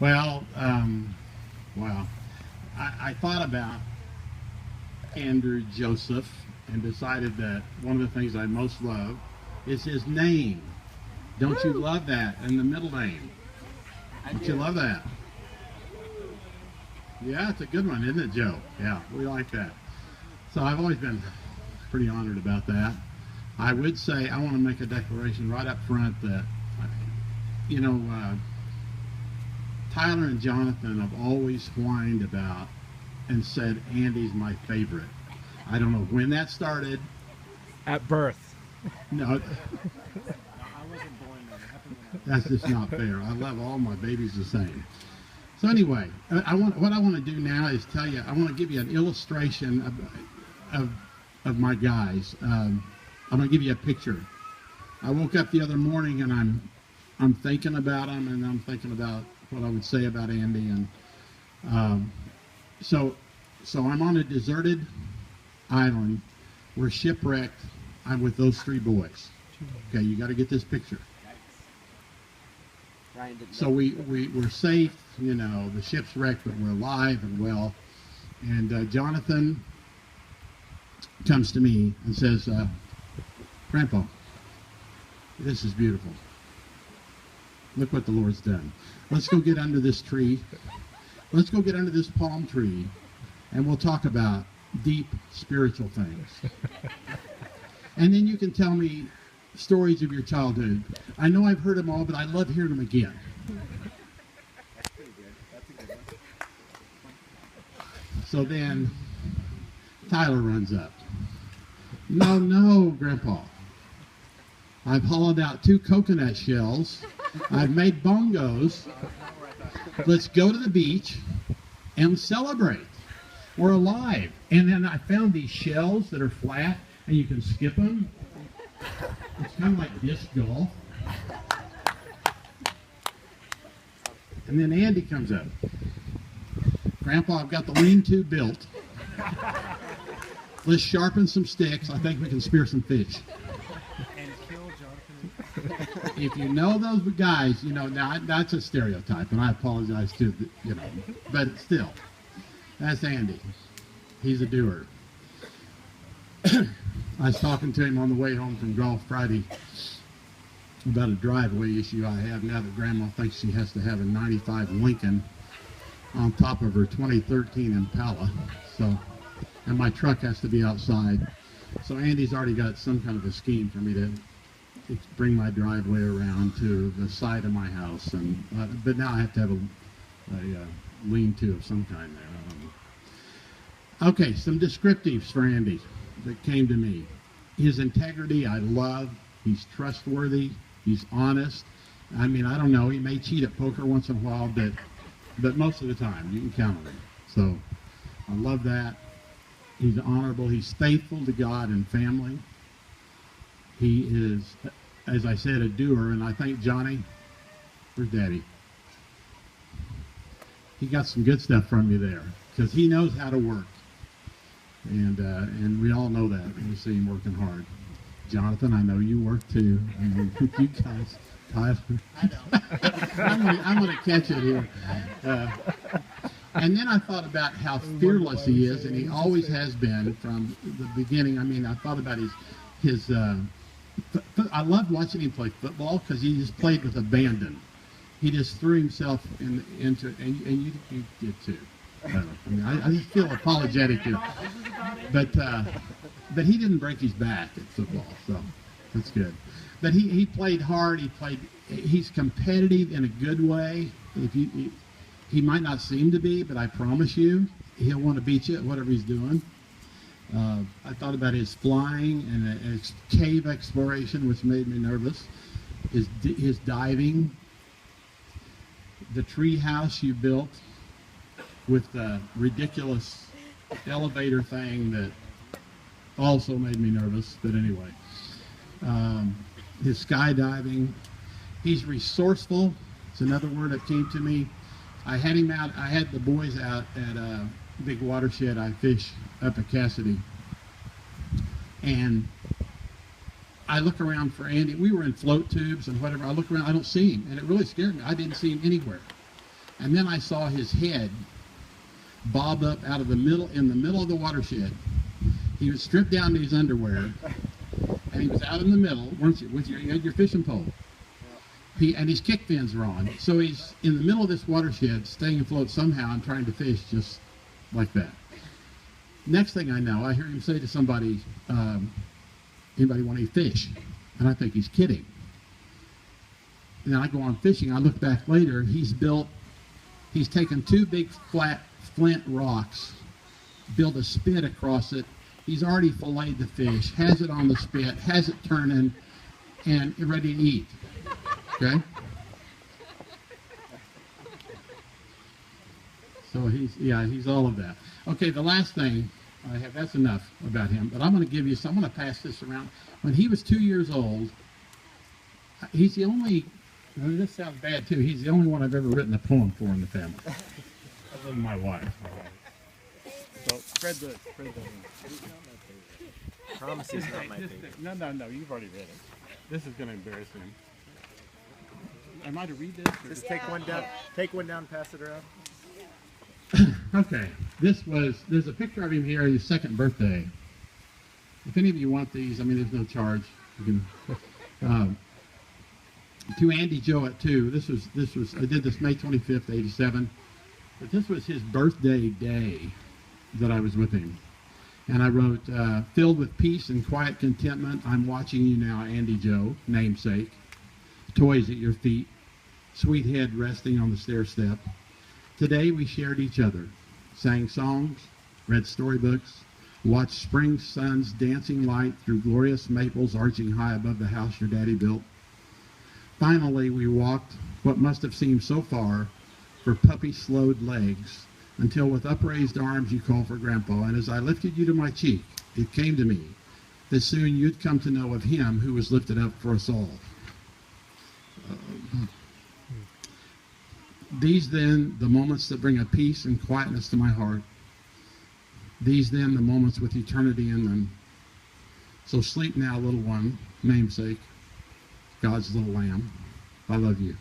Well, wow. I thought about Andrew Joseph and decided that one of the things I most love is his name. Don't you love that? And the middle name. Don't you love that? Yeah, it's a good one, isn't it, Joe? Yeah, we like that. So I've always been pretty honored about that. I would say I want to make a declaration right up front that, you know, Tyler and Jonathan have always whined about and said Andy's my favorite. I don't know when that started. At birth. No, that's just not fair. I love all my babies the same. So anyway, what I want to do now is tell you. I want to give you an illustration of my guys. I'm going to give you a picture. I woke up the other morning and I'm thinking about them, and I'm thinking about what I would say about Andy, and so I'm on a deserted island. We're shipwrecked. I'm with those three boys. Okay, you got to get this picture. So we're safe, you know, the ship's wrecked, but we're alive and well. And Jonathan comes to me and says, Grandpa, this is beautiful. Look what the Lord's done. Let's go get under this tree. Let's go get under this palm tree, and we'll talk about deep spiritual things. And then you can tell me stories of your childhood. I know I've heard them all, but I love hearing them again. That's pretty good. That's a good one. So then Tyler runs up. No, Grandpa. I've hollowed out 2 coconut shells. I've made bongos. Let's go to the beach and celebrate. We're alive. And then I found these shells that are flat, and you can skip them. It's kind of like disc golf. And then Andy comes up. Grandpa, I've got the lean-to built. Let's sharpen some sticks. I think we can spear some fish. And kill Jonathan. If you know those guys, you know, now that's a stereotype, and I apologize to, you know, but still, that's Andy. He's a doer. I was talking to him on the way home from golf Friday about a driveway issue I have now that Grandma thinks she has to have a 95 Lincoln on top of her 2013 Impala. So, and my truck has to be outside. So Andy's already got some kind of a scheme for me to bring my driveway around to the side of my house. And but now I have to have a lean-to of some kind there. I don't know. Okay, some descriptives for Andy that came to me. His integrity I love. He's trustworthy. He's honest. I mean, I don't know. He may cheat at poker once in a while, but most of the time you can count on him. So I love that. He's honorable. He's faithful to God and family. He is, as I said, a doer. And I think Johnny, where's Daddy? He got some good stuff from you there because he knows how to work. And we all know that. We see him working hard. Jonathan, I know you work too. I mean, you guys, Tyler. I know. I'm going to catch it here. And then I thought about how fearless he is, and he always has been from the beginning. I mean, I thought about his I loved watching him play football because he just played with abandon. He just threw himself into it, and you did too. I mean, I just feel apologetic here. But he didn't break his back at football, so that's good. But he played hard. He's competitive in a good way. He might not seem to be, but I promise you, he'll want to beat you at whatever he's doing. I thought about his flying and his cave exploration, which made me nervous. His diving, the tree house you built with the ridiculous elevator thing that also made me nervous, but anyway. His skydiving. He's resourceful. It's another word that came to me. I had the boys out at a big watershed I fish up at Cassidy. And I look around for Andy. We were in float tubes and whatever. I look around, I don't see him. And it really scared me. I didn't see him anywhere. And then I saw his head bob up out of the middle, in the middle of the watershed. He was stripped down to his underwear, and he was out in the middle, weren't you? You had your fishing pole. And his kick fins were on. So he's in the middle of this watershed, staying afloat somehow and trying to fish just like that. Next thing I know, I hear him say to somebody, anybody want any fish? And I think he's kidding. And then I go on fishing. I look back later, he's taken two big flat flint rocks, built a spit across it. He's already filleted the fish, has it on the spit, has it turning, and ready to eat. Okay? So he's all of that. Okay, the last thing I have, that's enough about him, but I'm going to give you, I'm going to pass this around. When he was 2 years old, he's the only, this sounds bad too, he's the only one I've ever written a poem for in the family. Other than my wife. So spread the Promise he's not my favorite. No, you've already read it. This is going to embarrass him. Am I to read this? Just take one down. Take one down. Pass it around. Okay, there's a picture of him here, his second birthday. If any of you want these, I mean, there's no charge. You can, to Andy Joe at 2. This was, I did this May 25th, 87. But this was his birthday day that I was with him. And I wrote, filled with peace and quiet contentment, I'm watching you now, Andy Joe, namesake. Toys at your feet, sweet head resting on the stair step. Today we shared each other, sang songs, read storybooks, watched spring suns dancing light through glorious maples arching high above the house your daddy built. Finally, we walked what must have seemed so far for puppy-slowed legs until with upraised arms you called for Grandpa, and as I lifted you to my cheek, it came to me that soon you'd come to know of him who was lifted up for us all. These then, the moments that bring a peace and quietness to my heart. These then, the moments with eternity in them. So sleep now, little one, namesake, God's little lamb. I love you.